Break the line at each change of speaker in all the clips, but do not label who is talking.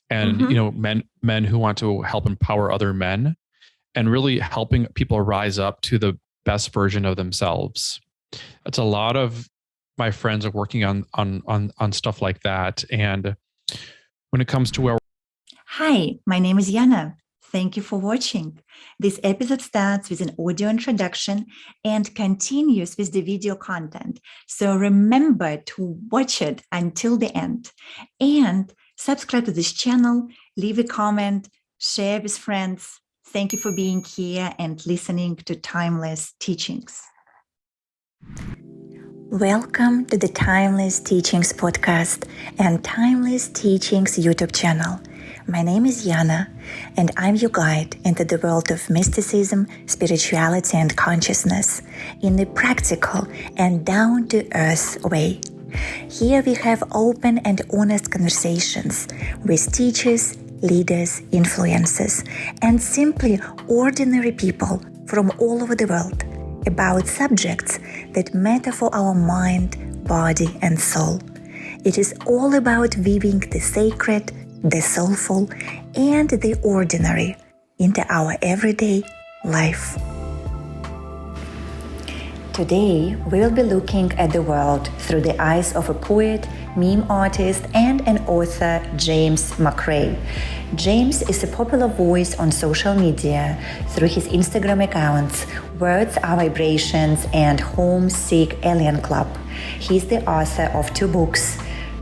and, men who want to help empower other men and really helping people rise up to the best version of themselves. That's a lot of my friends are working on stuff like that. And when it comes to where...
Hi, my name is Yana. Thank you for watching. This episode starts with an audio introduction and continues with the video content. So remember to watch it until the end. And subscribe to this channel, leave a comment, share with friends. Thank you for being here and listening to Timeless Teachings. Welcome to the Timeless Teachings podcast and Timeless Teachings YouTube channel. My name is Yana, and I'm your guide into the world of mysticism, spirituality, and consciousness in a practical and down-to-earth way. Here we have open and honest conversations with teachers, leaders, influencers, and simply ordinary people from all over the world about subjects that matter for our mind, body, and soul. It is all about weaving the sacred, the soulful, and the ordinary into our everyday life. Today, we'll be looking at the world through the eyes of a poet, meme artist, and an author, James McCrae. James is a popular voice on social media through his Instagram accounts, Words Are Vibrations and Homesick Alien Club. He's the author of 2 books,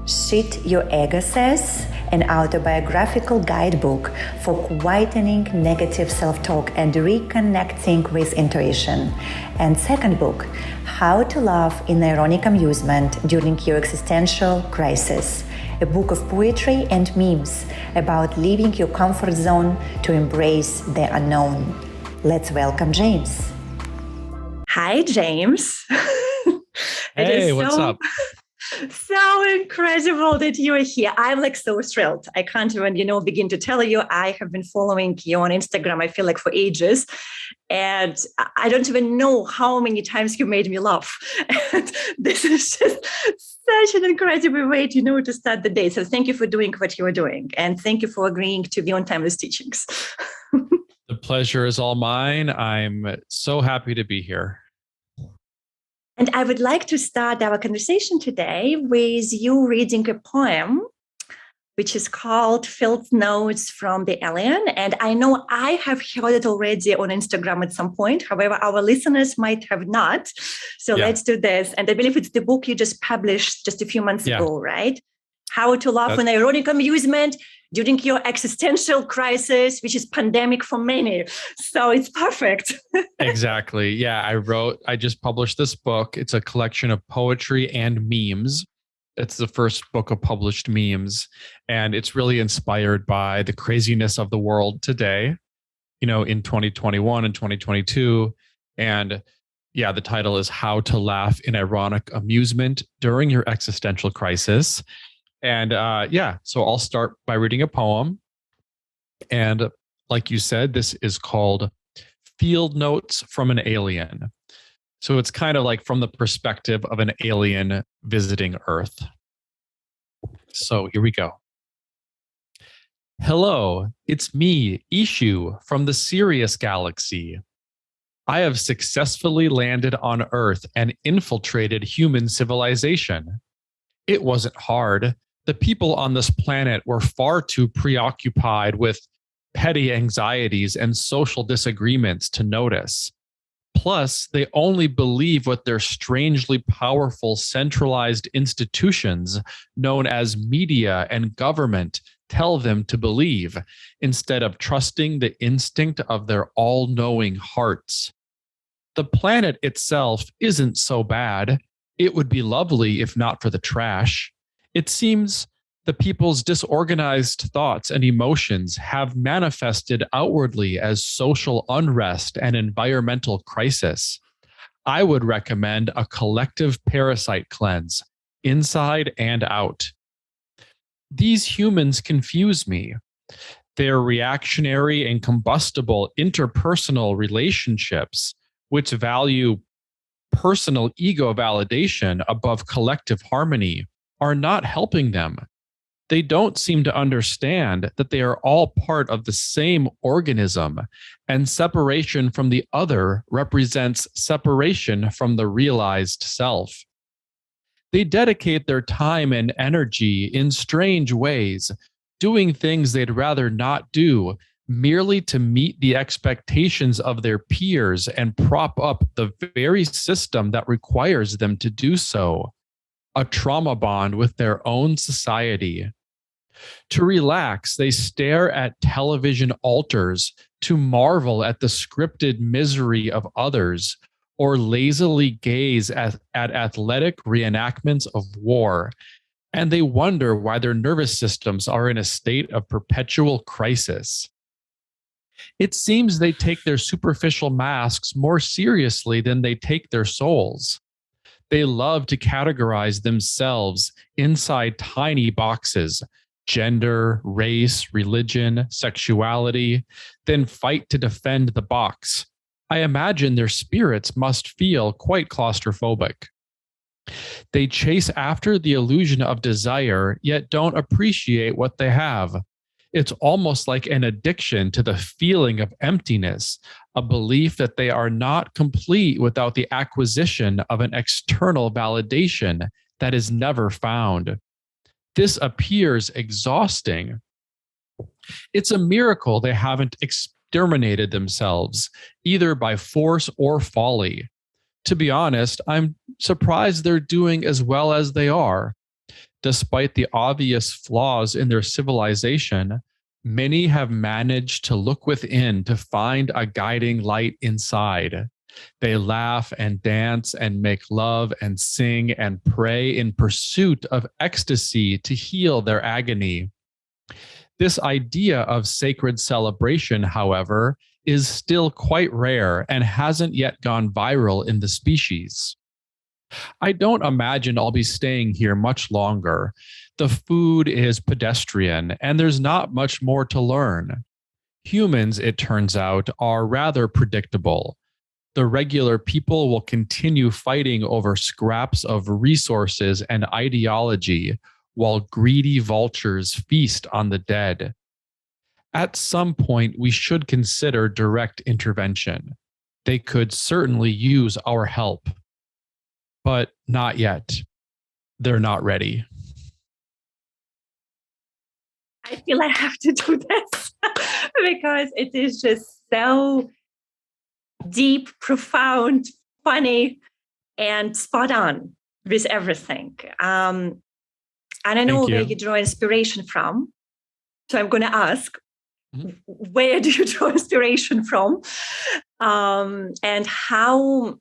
Shit Your Ego Says, an autobiographical guidebook for quietening negative self-talk and reconnecting with intuition. And second book, How to Laugh in Ironic Amusement During Your Existential Crisis, a book of poetry and memes about leaving your comfort zone to embrace the unknown. Let's welcome James. Hi, James.
Hey, what's up?
So incredible that you are here. I'm so thrilled. I can't even, begin to tell you. I have been following you on Instagram, I feel like for ages. And I don't even know how many times you made me laugh. And this is just such an incredible way to start the day. So thank you for doing what you are doing. And thank you for agreeing to be on Timeless Teachings.
The pleasure is all mine. I'm so happy to be here.
And I would like to start our conversation today with you reading a poem, which is called Field Notes from the Alien. And I know I have heard it already on Instagram at some point. However, our listeners might have not. So Let's do this. And I believe it's the book you just published just a few months ago, right? How to Laugh in Ironic Amusement During Your Existential Crisis, which is pandemic for many. So it's perfect.
Exactly. Yeah, I just published this book. It's a collection of poetry and memes. It's the first book of published memes. And it's really inspired by the craziness of the world today, in 2021 and 2022. And the title is How to Laugh in Ironic Amusement During Your Existential Crisis. And so I'll start by reading a poem. And like you said, this is called Field Notes from an Alien. So it's kind of like from the perspective of an alien visiting Earth. So here we go. Hello, it's me, Ishu, from the Sirius galaxy. I have successfully landed on Earth and infiltrated human civilization. It wasn't hard. The people on this planet were far too preoccupied with petty anxieties and social disagreements to notice. Plus, they only believe what their strangely powerful centralized institutions, known as media and government, tell them to believe, instead of trusting the instinct of their all-knowing hearts. The planet itself isn't so bad. It would be lovely if not for the trash. It seems the people's disorganized thoughts and emotions have manifested outwardly as social unrest and environmental crisis. I would recommend a collective parasite cleanse, inside and out. These humans confuse me. Their reactionary and combustible interpersonal relationships, which value personal ego validation above collective harmony, are not helping them. They don't seem to understand that they are all part of the same organism, and separation from the other represents separation from the realized self. They dedicate their time and energy in strange ways, doing things they'd rather not do, merely to meet the expectations of their peers and prop up the very system that requires them to do so, a trauma bond with their own society. To relax, they stare at television altars to marvel at the scripted misery of others, or lazily gaze at athletic reenactments of war. And they wonder why their nervous systems are in a state of perpetual crisis. It seems they take their superficial masks more seriously than they take their souls. They love to categorize themselves inside tiny boxes: gender, race, religion, sexuality, then fight to defend the box. I imagine their spirits must feel quite claustrophobic. They chase after the illusion of desire, yet don't appreciate what they have. It's almost like an addiction to the feeling of emptiness, a belief that they are not complete without the acquisition of an external validation that is never found. This appears exhausting. It's a miracle they haven't exterminated themselves, either by force or folly. To be honest, I'm surprised they're doing as well as they are. Despite the obvious flaws in their civilization, many have managed to look within to find a guiding light inside. They laugh and dance and make love and sing and pray in pursuit of ecstasy to heal their agony. This idea of sacred celebration, however, is still quite rare and hasn't yet gone viral in the species. I don't imagine I'll be staying here much longer. The food is pedestrian, and there's not much more to learn. Humans, it turns out, are rather predictable. The regular people will continue fighting over scraps of resources and ideology, while greedy vultures feast on the dead. At some point, we should consider direct intervention. They could certainly use our help, but not yet. They're not ready.
I feel I have to do this because it is just so deep, profound, funny, and spot on with everything. And I know where you draw inspiration from. So I'm going to ask, where do you draw inspiration from? And how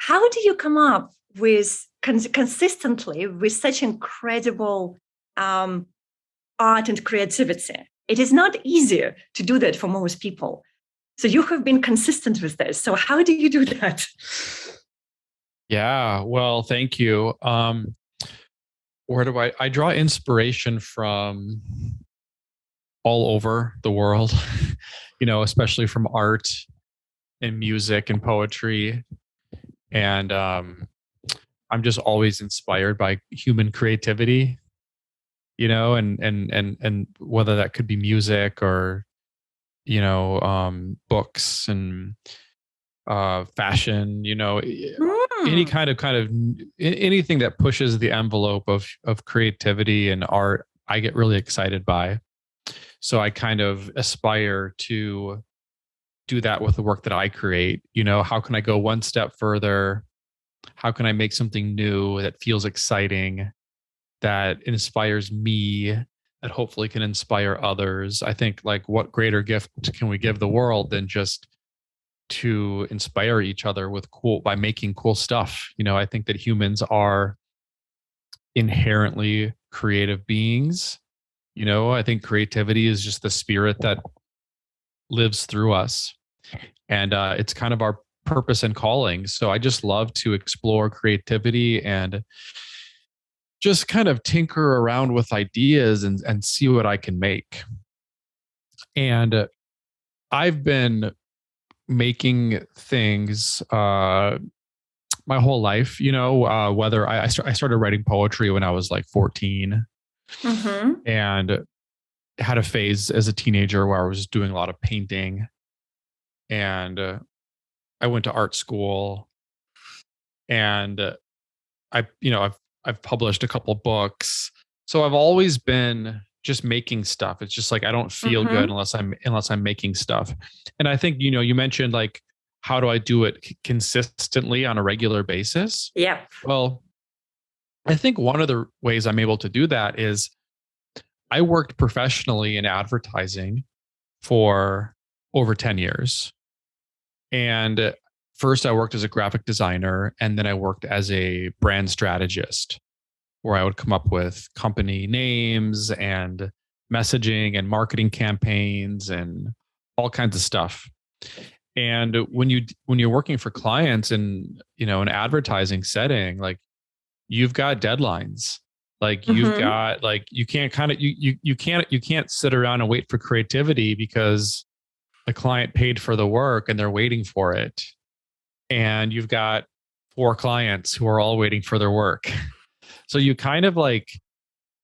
do you come up with consistently with such incredible art and creativity? It is not easy to do that for most people. So you have been consistent with this. So how do you do that?
Yeah, well, thank you. Where do I draw inspiration from? All over the world, especially from art and music and poetry. And I'm just always inspired by human creativity, and whether that could be music or, books and fashion, any kind of anything that pushes the envelope of creativity and art, I get really excited by. So I kind of aspire to do that with the work that I create. How can I go one step further? How can I make something new that feels exciting, that inspires me, that hopefully can inspire others? I think, like, what greater gift can we give the world than just to inspire each other by making cool stuff? I think that humans are inherently creative beings. I think creativity is just the spirit that lives through us. And it's kind of our purpose and calling. So I just love to explore creativity and just kind of tinker around with ideas and see what I can make. And I've been making things my whole life, whether I started writing poetry when I was like 14. and had a phase as a teenager where I was doing a lot of painting, and I went to art school, and I've published a couple books. So I've always been just making stuff. It's just like I don't feel good unless I'm making stuff. And I think, you mentioned like, how do I do it consistently on a regular basis?
Yeah.
Well, I think one of the ways I'm able to do that is I worked professionally in advertising for over 10 years. And first I worked as a graphic designer, and then I worked as a brand strategist, where I would come up with company names and messaging and marketing campaigns and all kinds of stuff. And when you're working for clients in an advertising setting, like you've got deadlines, like you've got like you can't sit around and wait for creativity because the client paid for the work and they're waiting for it, and you've got 4 clients who are all waiting for their work. So you kind of like,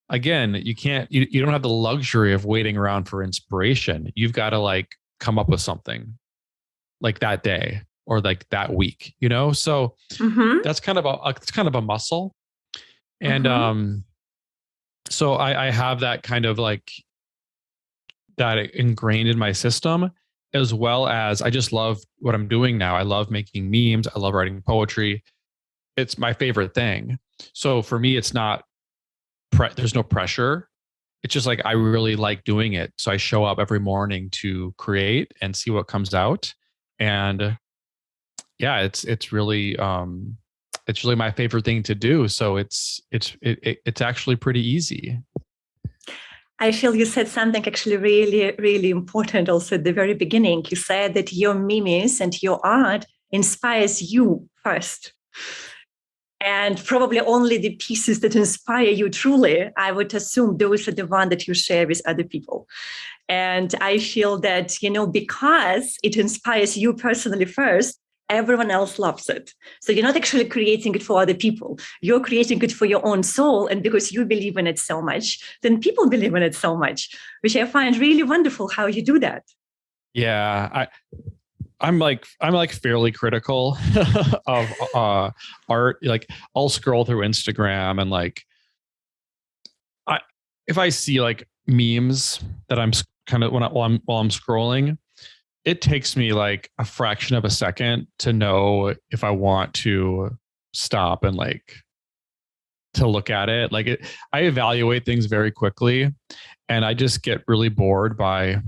again, you don't have the luxury of waiting around for inspiration. You've got to like come up with something like that day or like that week, So that's kind of a muscle. And so I have that kind of like that ingrained in my system, as well as I just love what I'm doing now. I love making memes. I love writing poetry. It's my favorite thing. So for me, it's not, there's no pressure. It's just like, I really like doing it. So I show up every morning to create and see what comes out. And yeah, it's really my favorite thing to do. So it's actually pretty easy.
I feel you said something actually really, really important also at the very beginning. You said that your memes and your art inspires you first. And probably only the pieces that inspire you truly, I would assume those are the ones that you share with other people. And I feel that, because it inspires you personally first, everyone else loves it. So you're not actually creating it for other people. You're creating it for your own soul. And because you believe in it so much, then people believe in it so much, which I find really wonderful how you do that.
Yeah. I'm like fairly critical of art. Like I'll scroll through Instagram and like, if I see like memes that I'm kind of while I'm scrolling, it takes me like a fraction of a second to know if I want to stop and like to look at it. Like I evaluate things very quickly, and I just get really bored by,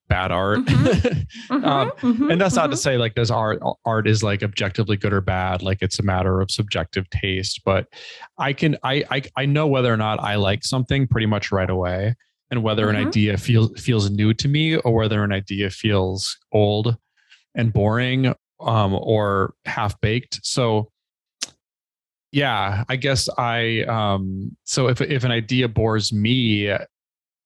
bad art. And that's not to say like there's art is like objectively good or bad. Like it's a matter of subjective taste, but I know whether or not I like something pretty much right away, and whether an idea feels new to me or whether an idea feels old and boring or half baked. So yeah, I guess so if an idea bores me,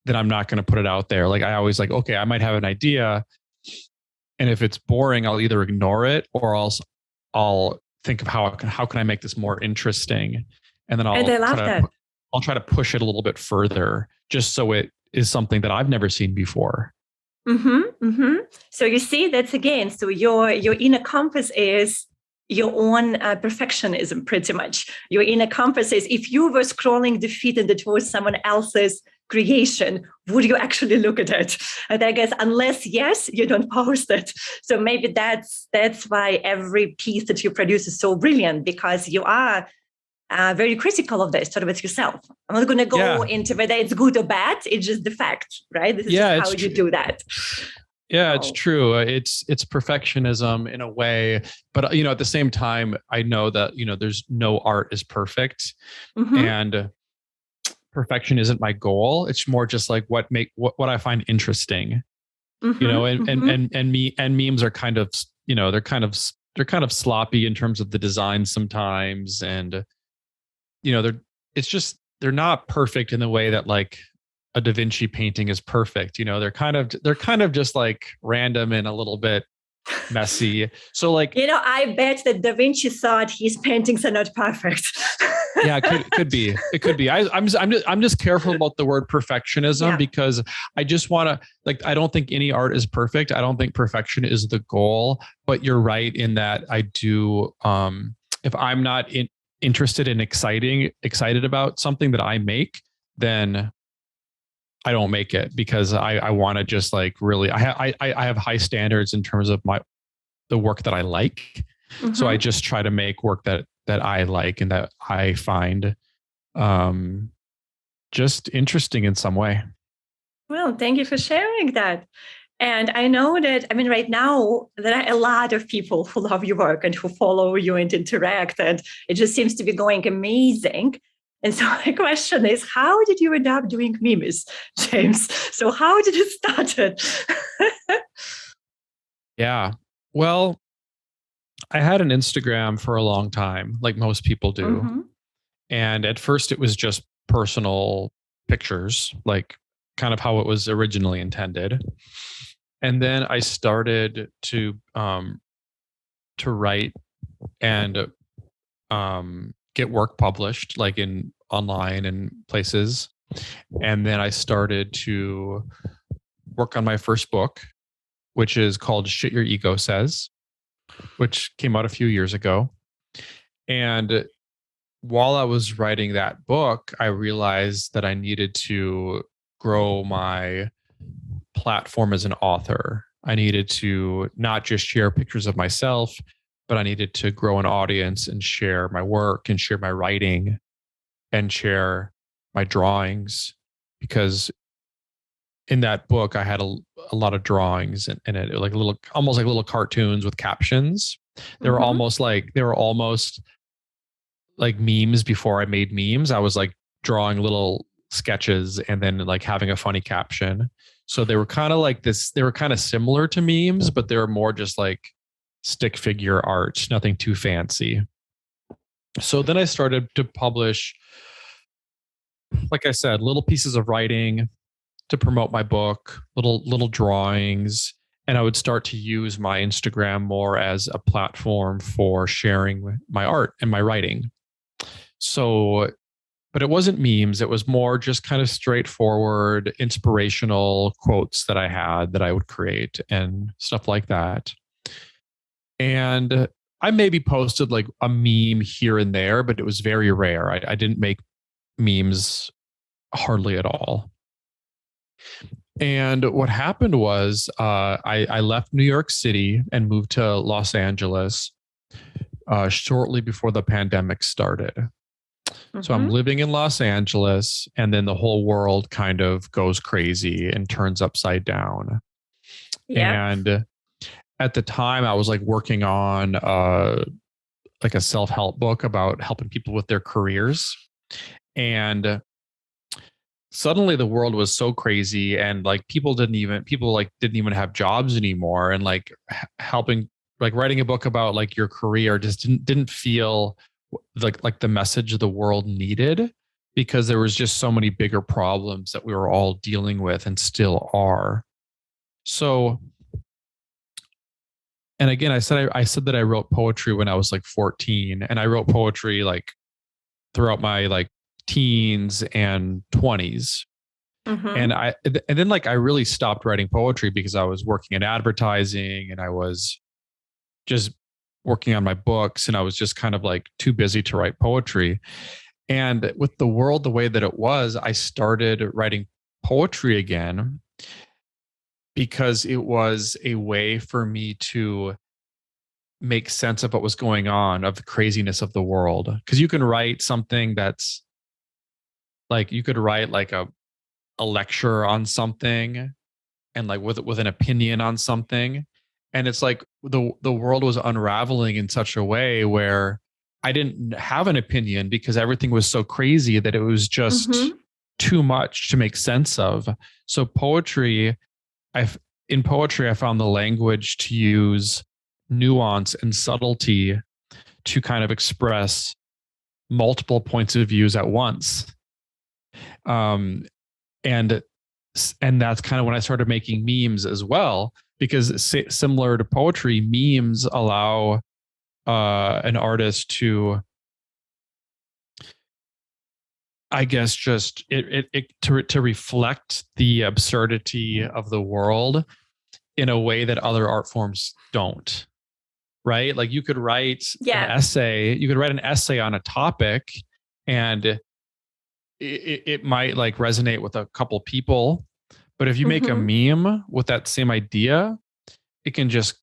then I'm not going to put it out there. Like I always like, okay, I might have an idea, and if it's boring, I'll either ignore it or else I'll think of how can I make this more interesting, and then I'll try to push it a little bit further, just so it is something that I've never seen before.
So you see, that's again, so your inner compass is your own perfectionism, pretty much. Your inner compass is, if you were scrolling the feed and it was someone else's creation, would you actually look at it? And I guess unless yes, you don't post it. So maybe that's why every piece that you produce is so brilliant, because you are very critical of this, sort of with yourself. I'm not going to go into whether it's good or bad. It's just the fact, right? This is just how you do that.
Yeah, it's true. It's perfectionism in a way, but at the same time, I know that there's no art is perfect, and perfection isn't my goal. It's more just like what I find interesting, and memes are kind of they're kind of sloppy in terms of the design sometimes, and they're not perfect in the way that like a Da Vinci painting is perfect. They're kind of just like random and a little bit messy. So like,
I bet that Da Vinci thought his paintings are not perfect.
Yeah, it could be. It could be. I'm just careful about the word perfectionism because I just want to, like, I don't think any art is perfect. I don't think perfection is the goal, but you're right in that I do. If I'm not interested in excited about something that I make, then I don't make it because I want to just like really, I have high standards in terms of the work that I like. Mm-hmm. So I just try to make work that I like and that I find just interesting in some way.
Well, thank you for sharing that. And I know that, I mean, right now, there are a lot of people who love your work and who follow you and interact, and it just seems to be going amazing. And so my question is, how did you end up doing memes, James? So how did it start?
Yeah. Well, I had an Instagram for a long time, like most people do. Mm-hmm. And at first it was just personal pictures, like kind of how it was originally intended. And then I started to write and get work published, like in online and places. And then I started to work on my first book, which is called Shit Your Ego Says, which came out a few years ago. And while I was writing that book, I realized that I needed to grow my platform as an author. I needed to not just share pictures of myself, but I needed to grow an audience and share my work and share my writing and share my drawings, because in that book I had a lot of drawings in it, like almost like little cartoons with captions. They were almost like memes before I made memes. I was like drawing little sketches and then like having a funny caption. So they were kind of like this, they were kind of similar to memes, but they were more just like stick figure art, nothing too fancy. So then I started to publish, like I said, little pieces of writing to promote my book, little drawings. And I would start to use my Instagram more as a platform for sharing my art and my writing. So, but it wasn't memes. It was more just kind of straightforward, inspirational quotes that I had that I would create and stuff like that. And I maybe posted like a meme here and there, but it was very rare. I didn't make memes hardly at all. And what happened was I left New York City and moved to Los Angeles shortly before the pandemic started. Mm-hmm. So I'm living in Los Angeles, and then the whole world kind of goes crazy and turns upside down. Yeah. And at the time I was like working on like a self-help book about helping people with their careers. And suddenly the world was so crazy, and like people didn't even have jobs anymore. And like helping, like writing a book about like your career just didn't feel like the message the world needed, because there was just so many bigger problems that we were all dealing with and still are. So, and again, I said that I wrote poetry when I was like 14, and I wrote poetry like throughout my like teens and 20s. Mm-hmm. And then like I really stopped writing poetry because I was working in advertising and I was just working on my books, and I was just kind of like too busy to write poetry. And with the world the way that it was, I started writing poetry again because it was a way for me to make sense of what was going on, of the craziness of the world. Because you can write something that's like, you could write like a lecture on something and like with an opinion on something. And it's like the world was unraveling in such a way where I didn't have an opinion because everything was so crazy that it was just too much to make sense of. So in poetry, I found the language to use nuance and subtlety to kind of express multiple points of views at once. And that's kind of when I started making memes as well, because similar to poetry, memes allow an artist to I guess just to reflect the absurdity of the world in a way that other art forms don't. Right? Like you could write an essay. You could write an essay on a topic, and it might like resonate with a couple people. But if you make a meme with that same idea, it can just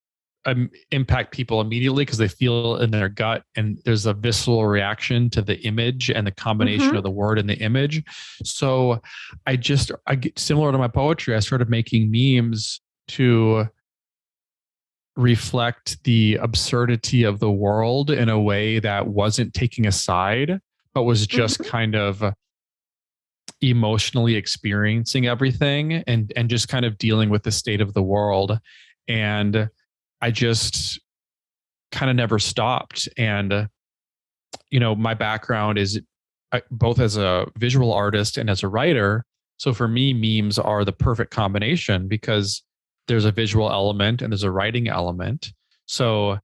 impact people immediately because they feel in their gut, and there's a visceral reaction to the image and the combination of the word and the image. So I get similar to my poetry. I started making memes to reflect the absurdity of the world in a way that wasn't taking a side, but was just kind of emotionally experiencing everything and just kind of dealing with the state of the world. And I just kind of never stopped. And, my background is both as a visual artist and as a writer. So for me, memes are the perfect combination because there's a visual element and there's a writing element. So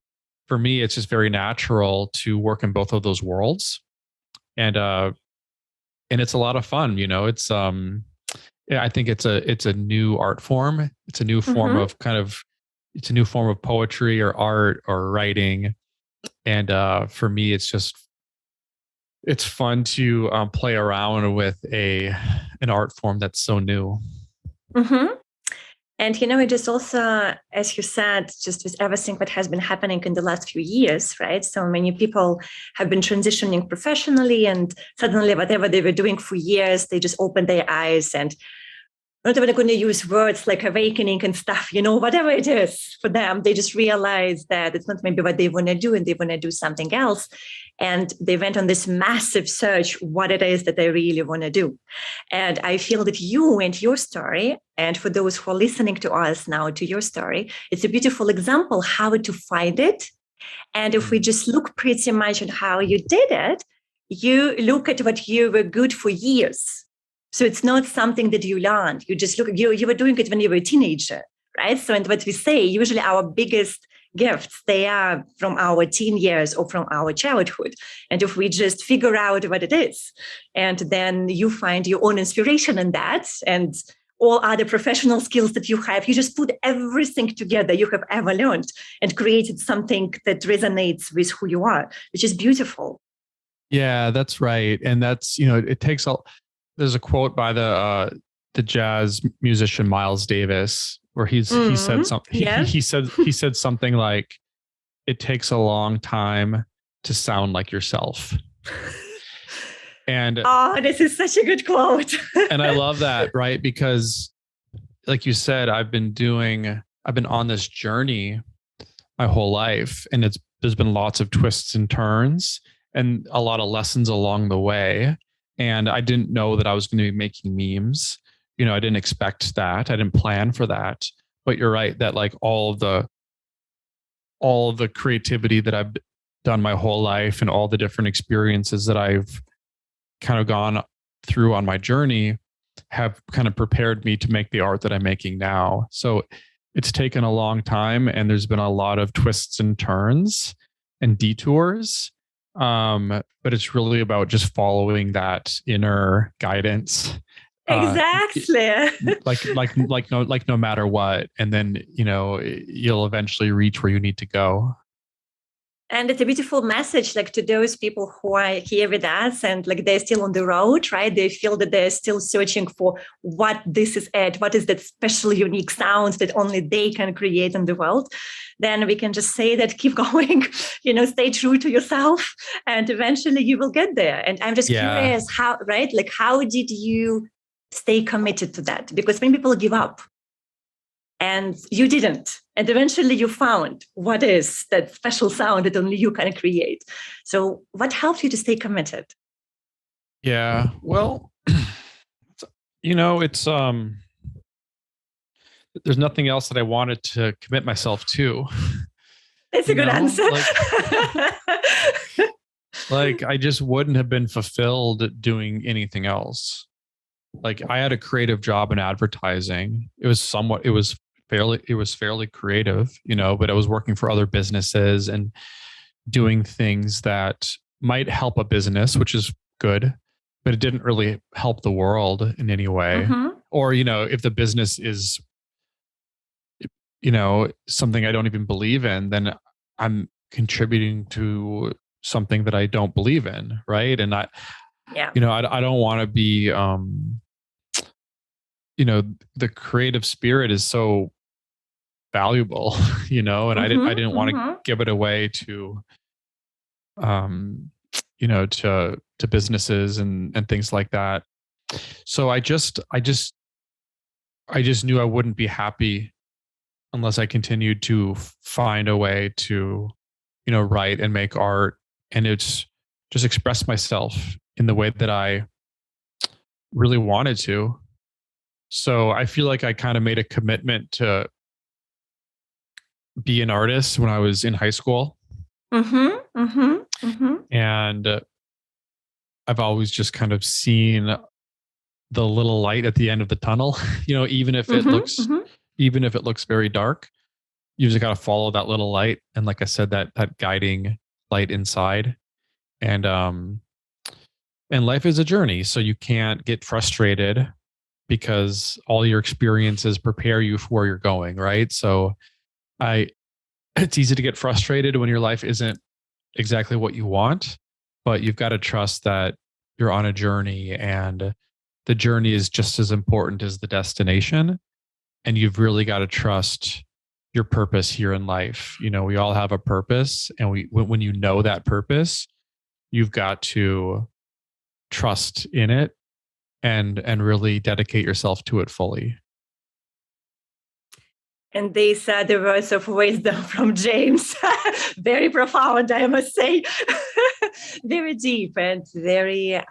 for me, it's just very natural to work in both of those worlds. And it's a lot of fun, it's I think it's a new art form. It's a new form of it's a new form of poetry or art or writing. And for me, it's fun to play around with an art form that's so new.
And, it just also, as you said, just with everything that has been happening in the last few years, right? So many people have been transitioning professionally, and suddenly whatever they were doing for years, they just opened their eyes, and not even going to use words like awakening and stuff, whatever it is for them, they just realize that it's not maybe what they want to do and they want to do something else. And they went on this massive search, what it is that they really want to do. And I feel that you and your story, and for those who are listening to us now, to your story, it's a beautiful example how to find it. And if we just look pretty much at how you did it, you look at what you were good for years. So it's not something that you learned. You just you were doing it when you were a teenager, right? So, and what we say, usually our biggest gifts, they are from our teen years or from our childhood. And if we just figure out what it is, and then you find your own inspiration in that, and all other professional skills that you have, you just put everything together you have ever learned and created something that resonates with who you are, which is beautiful.
Yeah, that's right. And that's, it takes there's a quote by the jazz musician Miles Davis where he said something. He said something like, "It takes a long time to sound like yourself." And
this is such a good quote.
And I love that, right? Because, like you said, I've been on this journey my whole life, and there's been lots of twists and turns and a lot of lessons along the way. And I didn't know that I was going to be making memes. I didn't expect that. I didn't plan for that. But you're right that like all of the creativity that I've done my whole life and all the different experiences that I've kind of gone through on my journey have kind of prepared me to make the art that I'm making now. So it's taken a long time, and there's been a lot of twists and turns and detours. But it's really about just following that inner guidance.
Exactly.
like no matter what. And then, you'll eventually reach where you need to go.
And it's a beautiful message, like to those people who are here with us and like they're still on the road, right? They feel that they're still searching for what this is what is that special, unique sound that only they can create in the world. Then we can just say that keep going, stay true to yourself, and eventually you will get there. And I'm just curious how, right? Like, how did you stay committed to that? Because many people give up. And you didn't. And eventually you found what is that special sound that only you can create. So what helped you to stay committed?
Yeah, well, it's, there's nothing else that I wanted to commit myself to.
That's a good answer.
Like I just wouldn't have been fulfilled doing anything else. Like I had a creative job in advertising. It was fairly creative, but I was working for other businesses and doing things that might help a business, which is good. but it didn't really help the world in any way. Or, if the business is, something I don't even believe in, then I'm contributing to something that I don't believe in. Right. And I don't want to be, the creative spirit is so valuable, and I didn't want to give it away to, to businesses and things like that. So I just knew I wouldn't be happy unless I continued to find a way to, write and make art, and it's just express myself in the way that I really wanted to. So I feel like I kind of made a commitment to be an artist when I was in high school. And I've always just kind of seen the little light at the end of the tunnel, even if it looks very dark, you just got to follow that little light. And like I said, that guiding light inside. And life is a journey. So you can't get frustrated because all your experiences prepare you for where you're going. Right. So it's easy to get frustrated when your life isn't exactly what you want, but you've got to trust that you're on a journey, and the journey is just as important as the destination. And you've really got to trust your purpose here in life. We all have a purpose, and when you know that purpose, you've got to trust in it and really dedicate yourself to it fully.
And these are the words of wisdom from James. Very profound, I must say. Very deep and very,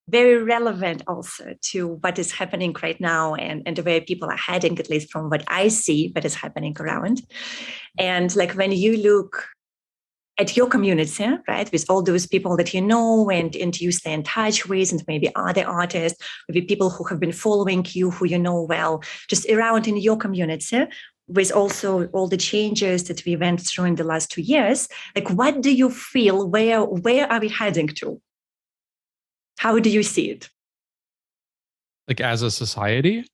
very relevant also to what is happening right now and the way people are heading, at least from what I see, what is happening around. And like when you look at your community, right, with all those people that you know and you stay in touch with, and maybe other artists, maybe people who have been following you, who you know well, just around in your community, with also all the changes that we went through in the last 2 years, like what do you feel? Where are we heading to? How do you see it?
Like as a society?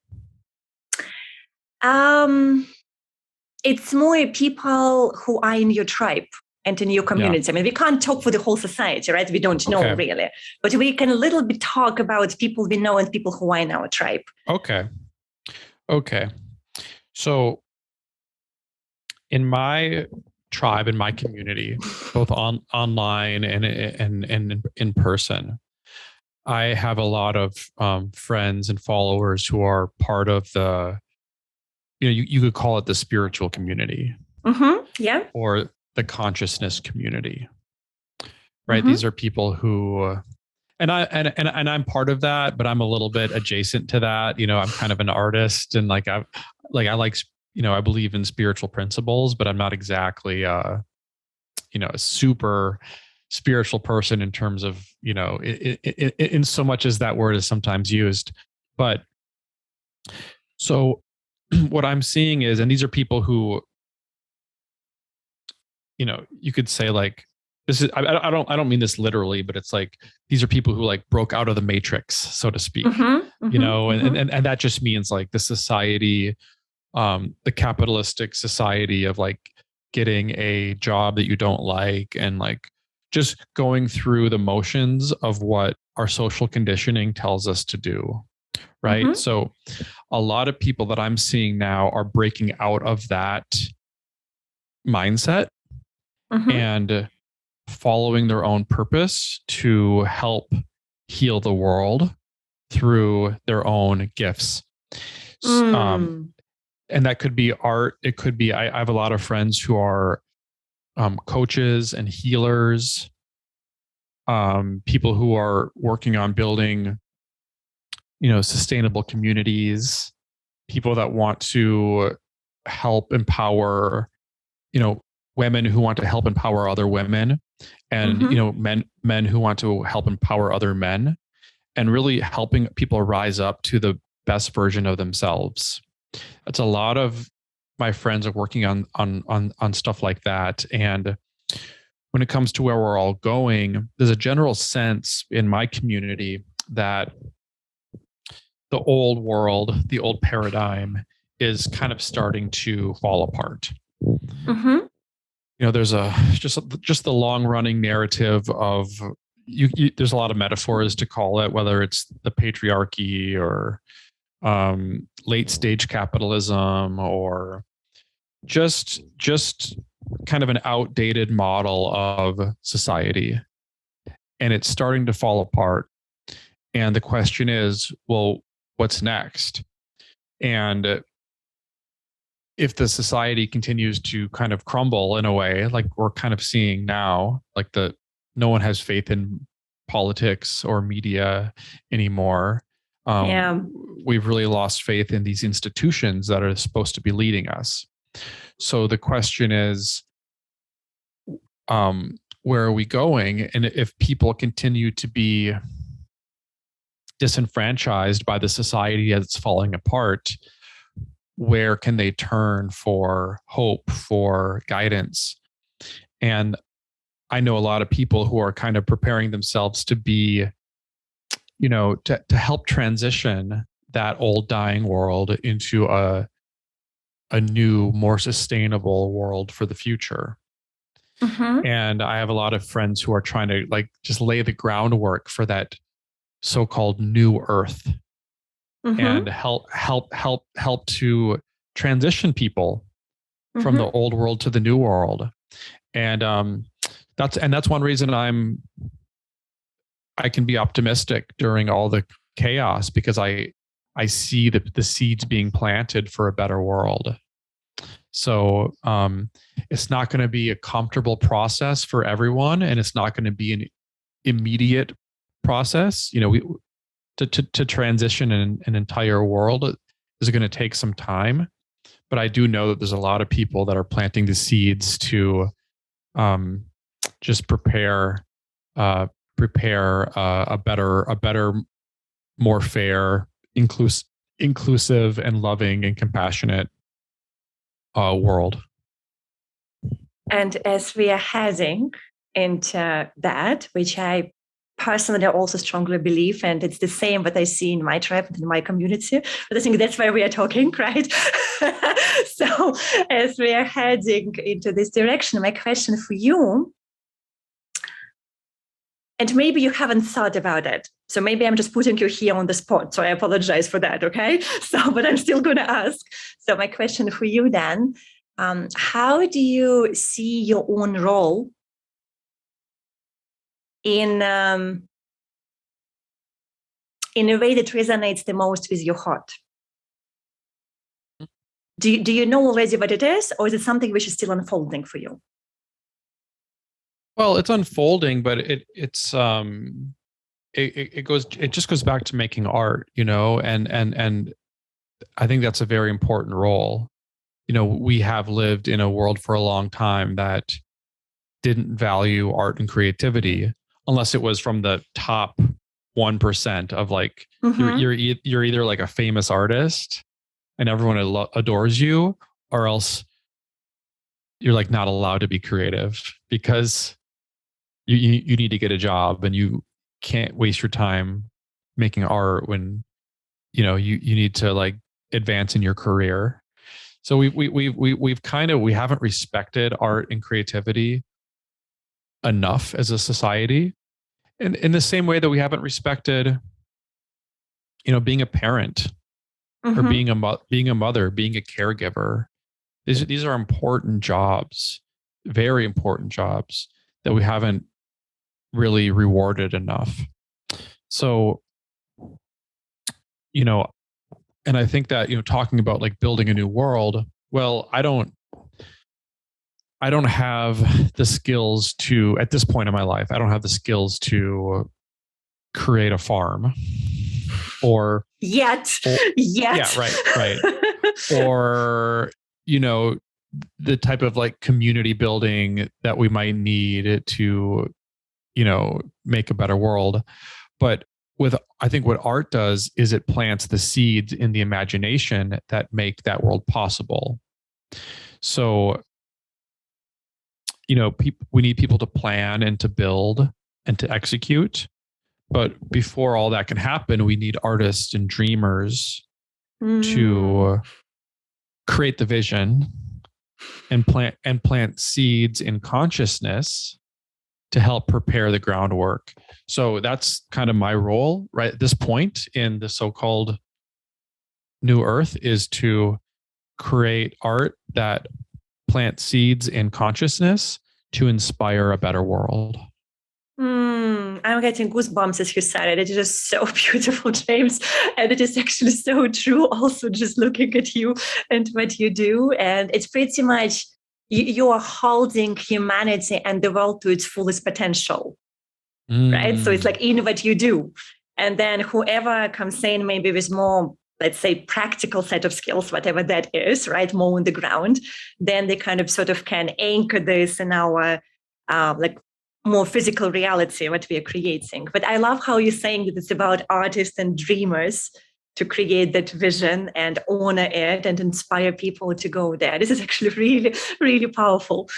It's more people who are in your tribe and in your community. Yeah. I mean, we can't talk for the whole society, right? We don't know really, but we can a little bit talk about people we know and people who are in our tribe.
Okay. So in my tribe, in my community, both online and in person, I have a lot of friends and followers who are part of the, you could call it the spiritual community.
Yeah.
Or the consciousness community, right? These are people who, and I'm part of that, but I'm a little bit adjacent to that. I'm kind of an artist, and I believe in spiritual principles, but I'm not exactly, a super spiritual person in terms of, in so much as that word is sometimes used. But so what I'm seeing is, and these are people who, you could say like, this is, I don't mean this literally, but it's like, these are people who like broke out of the matrix, so to speak, and that just means like the society, the capitalistic society of like getting a job that you don't like, and like just going through the motions of what our social conditioning tells us to do. Right. So a lot of people that I'm seeing now are breaking out of that mindset and following their own purpose to help heal the world through their own gifts. And that could be art. It could be, I have a lot of friends who are coaches and healers, people who are working on building, sustainable communities, people that want to help empower, women who want to help empower other women, and men who want to help empower other men, and really helping people rise up to the best version of themselves. It's a lot of my friends are working on stuff like that. And when it comes to where we're all going, there's a general sense in my community that the old world, the old paradigm is kind of starting to fall apart.
Mm-hmm.
There's just the long running narrative of there's a lot of metaphors to call it, whether it's the patriarchy or late stage capitalism, or just kind of an outdated model of society, and it's starting to fall apart. And the question is, well, what's next? And if the society continues to kind of crumble in a way like we're kind of seeing now, like no one has faith in politics or media anymore. We've really lost faith in these institutions that are supposed to be leading us. So the question is, where are we going? And if people continue to be disenfranchised by the society as it's falling apart, where can they turn for hope, for guidance? And I know a lot of people who are kind of preparing themselves to be, to help transition that old dying world into a new, more sustainable world for the future.
Mm-hmm.
And I have a lot of friends who are trying to just lay the groundwork for that so-called new earth. Mm-hmm. And help to transition people from the old world to the new world. And that's one reason I can be optimistic during all the chaos, because I see the seeds being planted for a better world. So it's not going to be a comfortable process for everyone, and it's not going to be an immediate process. To transition an entire world is going to take some time, but I do know that there's a lot of people that are planting the seeds to just prepare a better, more fair, inclusive and loving and compassionate world.
And as we are heading into that, which I personally also strongly believe, and it's the same what I see in my tribe and in my community, but I think that's why we are talking, right? So as we are heading into this direction, my question for you, and maybe you haven't thought about it, so maybe I'm just putting you here on the spot, so I apologize for that, okay? So, but I'm still going to ask. So my question for you then, how do you see your own role in a way that resonates the most with your heart? Do you know already what it is, or is it something which is still unfolding for you?
Well, it's unfolding, but it just goes back to making art, and I think that's a very important role. We have lived in a world for a long time that didn't value art and creativity unless it was from the top 1% of you're either like a famous artist and everyone adores you, or else you're not allowed to be creative because you need to get a job, and you can't waste your time making art when you need to advance in your career. So we haven't respected art and creativity enough as a society, and in the same way that we haven't respected being a parent or being a mother, being a caregiver. These are important jobs, very important jobs that we haven't really rewarded enough. So, and I think that, talking about building a new world, well, I don't have the skills to, at this point in my life, I don't have the skills to create a farm or
yet.
Yeah, right. Or, the type of community building that we might need to, make a better world. But I think what art does is it plants the seeds in the imagination that make that world possible. So, we need people to plan and to build and to execute. But before all that can happen, we need artists and dreamers to create the vision and plant seeds in consciousness to help prepare the groundwork. So that's kind of my role right at this point in the so-called New Earth, is to create art that plants seeds in consciousness to inspire a better world.
I'm getting goosebumps as you said it. It is just so beautiful, James. And it is actually so true also, just looking at you and what you do. And it's pretty much, you are holding humanity and the world to its fullest potential, right? So it's like in what you do. And then whoever comes in maybe with more, let's say, practical set of skills, whatever that is, right? More on the ground, then they kind of sort of can anchor this in our like more physical reality, what we are creating. But I love how you're saying that it's about artists and dreamers to create that vision and honor it and inspire people to go there. This is actually really, really powerful.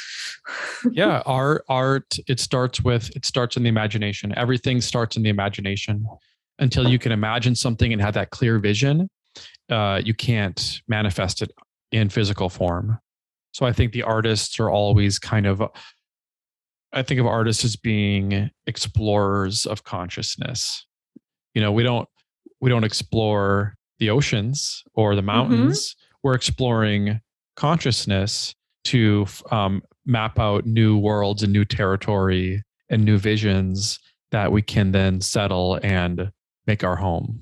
Yeah, art, it starts in the imagination. Everything starts in the imagination. Until you can imagine something and have that clear vision, you can't manifest it in physical form. So I think the artists are always I think of artists as being explorers of consciousness. We don't explore the oceans or the mountains. We're exploring consciousness to map out new worlds and new territory and new visions that we can then settle and make our home.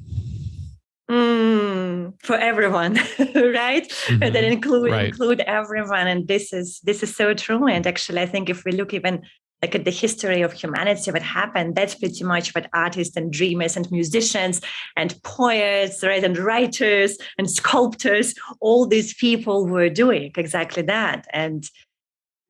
For everyone, right? And then include everyone. And this is so true. And actually, I think if we look even like at the history of humanity, what happened, that's pretty much what artists and dreamers and musicians and poets, right, and writers and sculptors, all these people were doing exactly that. And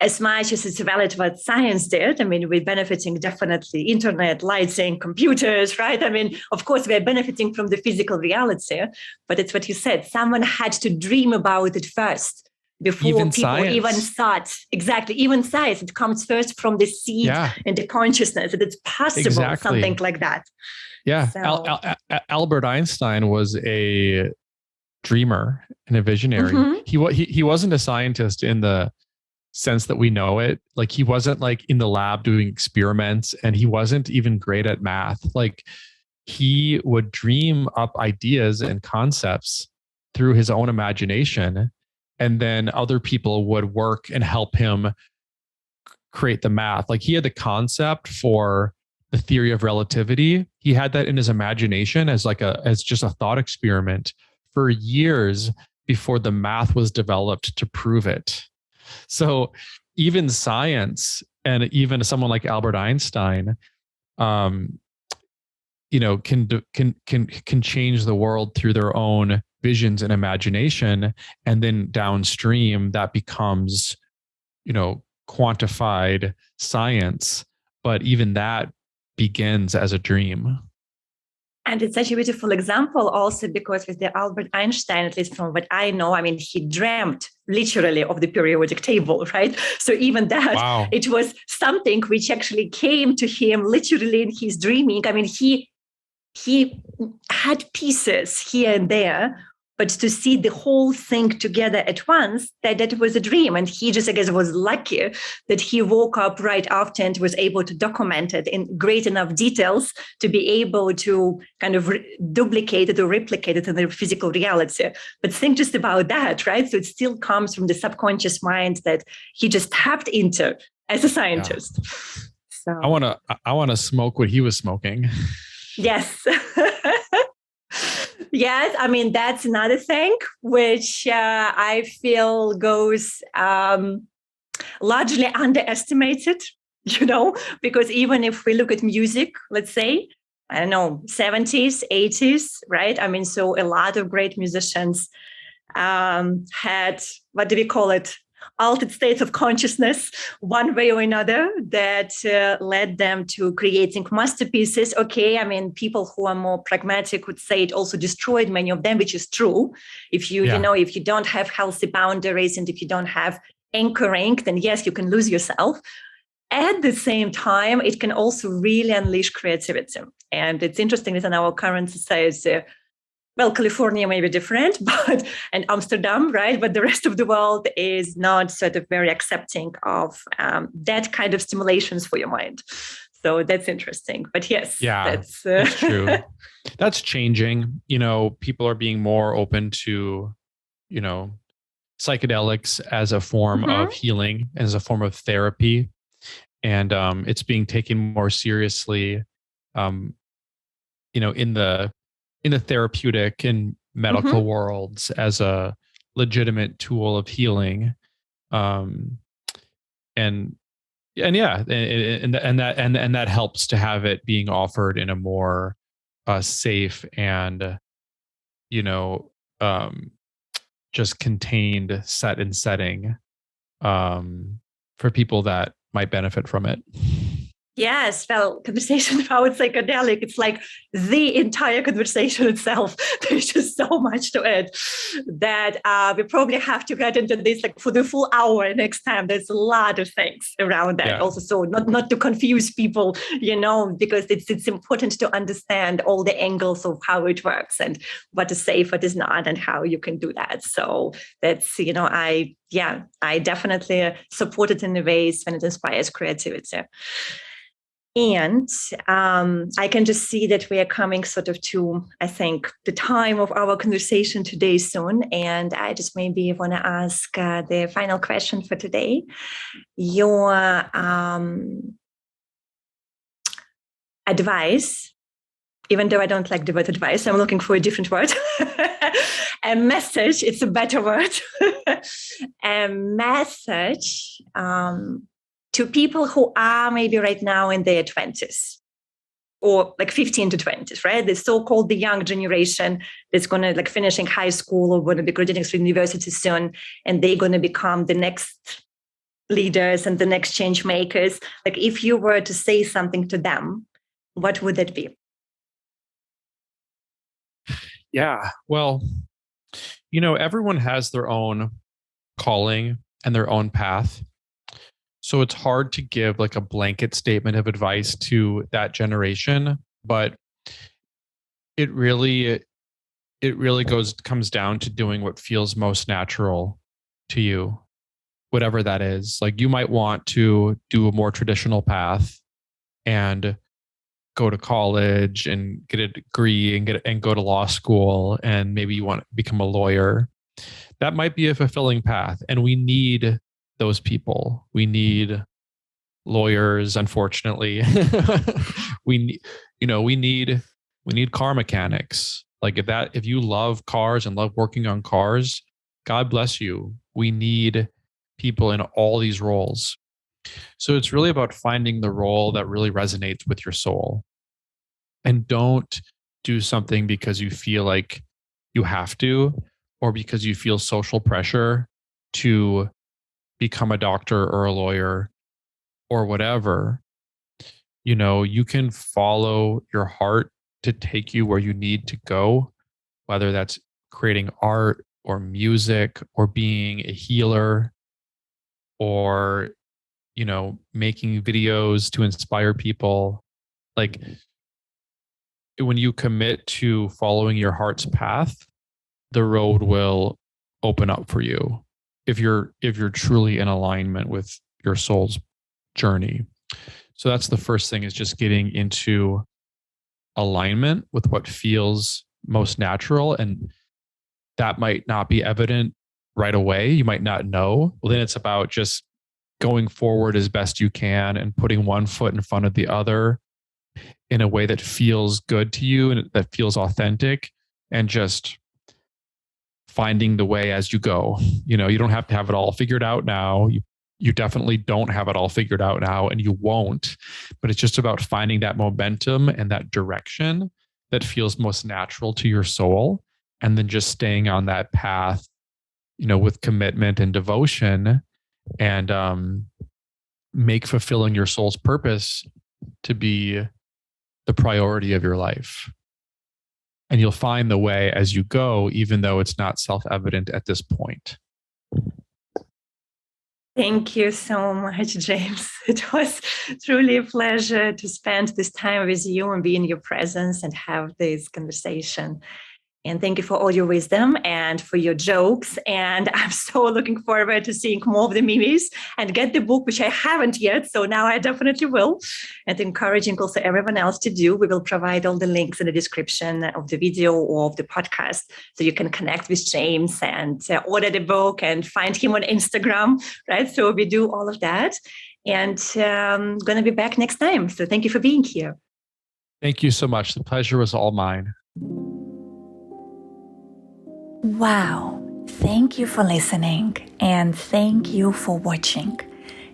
as much as it's valid what science did, I mean, we're benefiting definitely internet, lighting, computers, right? I mean, of course, we're benefiting from the physical reality, but it's what you said. Someone had to dream about it first before
even
people
science.
Even start. Exactly. Even science, it comes first from the seed and the consciousness that it's possible, something like that.
Yeah.
So,
Albert Einstein was a dreamer and a visionary. He wasn't a scientist in the sense that we know it. Like, he wasn't like in the lab doing experiments, and he wasn't even great at math. Like, he would dream up ideas and concepts through his own imagination, and then other people would work and help him create the math. Like, he had the concept for the theory of relativity. He had that in his imagination as just a thought experiment for years before the math was developed to prove it. So even science, and even someone like Albert Einstein, can change the world through their own visions and imagination, and then downstream that becomes, quantified science. But even that begins as a dream.
And it's such a beautiful example also because with the Albert Einstein, at least from what I know, I mean, he dreamt literally of the periodic table, right? So even that, It was something which actually came to him literally in his dreaming. I mean, he had pieces here and there, but to see the whole thing together at once, that was a dream. And he just, I guess, was lucky that he woke up right after and was able to document it in great enough details to be able to kind of duplicate it or replicate it in the physical reality. But think just about that, right? So it still comes from the subconscious mind that he just tapped into as a scientist. So
I want to smoke what he was smoking.
Yes. Yes, I mean, that's another thing which I feel goes largely underestimated, because even if we look at music, let's say, I don't know, 70s, 80s, right? I mean, so a lot of great musicians had, what do we call it? Altered states of consciousness, one way or another, that led them to creating masterpieces. Okay, I mean, people who are more pragmatic would say it also destroyed many of them, which is true. If you, if you don't have healthy boundaries, and if you don't have anchoring, then yes, you can lose yourself. At the same time, it can also really unleash creativity. And it's interesting that in our current society, well, California may be different, but and Amsterdam, right? But the rest of the world is not sort of very accepting of that kind of stimulations for your mind. So that's interesting. But yes,
that's true. That's changing. People are being more open to, psychedelics as a form of healing, as a form of therapy. And it's being taken more seriously, in the therapeutic and medical worlds as a legitimate tool of healing. And that helps to have it being offered in a more safe and just contained setting for people that might benefit from it.
Yes, well, conversation about psychedelic, it's like the entire conversation itself. There's just so much to it that we probably have to get into this like for the full hour next time. There's a lot of things around that. Yeah. Also, so not to confuse people, because it's important to understand all the angles of how it works and what is safe, what is not, and how you can do that. So that's, I definitely support it in the ways when it inspires creativity. And I can just see that we are coming sort of to, I think, the time of our conversation today soon. And I just maybe want to ask the final question for today. Your advice, even though I don't like the word advice, I'm looking for a different word. A message, it's a better word. A message to people who are maybe right now in their 20s or like 15 to 20s, right? The so-called the young generation that's going to like finishing high school or going to be graduating from university soon, and they're going to become the next leaders and the next change makers. Like if you were to say something to them, what would that be?
Yeah, well, everyone has their own calling and their own path. So it's hard to give like a blanket statement of advice to that generation, but it really comes down to doing what feels most natural to you, whatever that is. Like you might want to do a more traditional path and go to college and get a degree and go to law school, and maybe you want to become a lawyer. That might be a fulfilling path, and we need those people. We need lawyers, unfortunately. we need car mechanics. Like if you love cars and love working on cars, God bless you. We need people in all these roles. So it's really about finding the role that really resonates with your soul. And don't do something because you feel like you have to, or because you feel social pressure to become a doctor or a lawyer or whatever. You can follow your heart to take you where you need to go, whether that's creating art or music or being a healer or, making videos to inspire people. Like when you commit to following your heart's path, the road will open up for you if you're truly in alignment with your soul's journey. So that's the first thing, is just getting into alignment with what feels most natural. And that might not be evident right away. You might not know. Well, then it's about just going forward as best you can and putting one foot in front of the other in a way that feels good to you and that feels authentic, and just finding the way as you go. You don't have to have it all figured out now. You definitely don't have it all figured out now, and you won't, but it's just about finding that momentum and that direction that feels most natural to your soul, and then just staying on that path, with commitment and devotion, and make fulfilling your soul's purpose to be the priority of your life. And you'll find the way as you go, even though it's not self-evident at this point.
Thank you so much, James. It was truly a pleasure to spend this time with you and be in your presence and have this conversation. And thank you for all your wisdom and for your jokes. And I'm so looking forward to seeing more of the memes and get the book, which I haven't yet. So now I definitely will. And encouraging also everyone else to do. We will provide all the links in the description of the video or of the podcast, so you can connect with James and order the book and find him on Instagram, right? So we do all of that. And I'm going to be back next time. So thank you for being here.
Thank you so much. The pleasure was all mine.
Wow, thank you for listening and thank you for watching.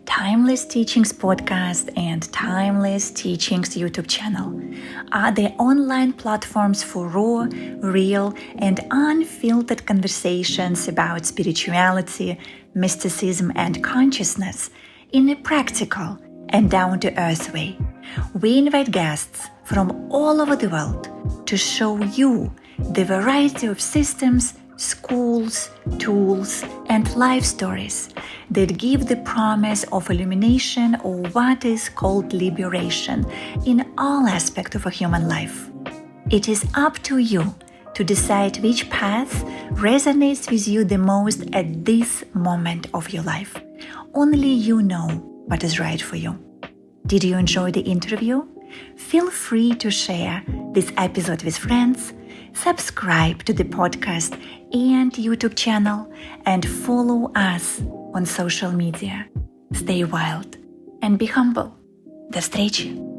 Timeless Teachings Podcast and Timeless Teachings YouTube channel are the online platforms for raw, real, and unfiltered conversations about spirituality, mysticism, and consciousness in a practical and down-to-earth way. We invite guests from all over the world to show you the variety of systems, schools, tools, and life stories that give the promise of illumination or what is called liberation in all aspects of a human life. It is up to you to decide which path resonates with you the most at this moment of your life. Only you know what is right for you. Did you enjoy the interview? Feel free to share this episode with friends, subscribe to the podcast and YouTube channel, and follow us on social media. Stay wild and be humble. До встречи!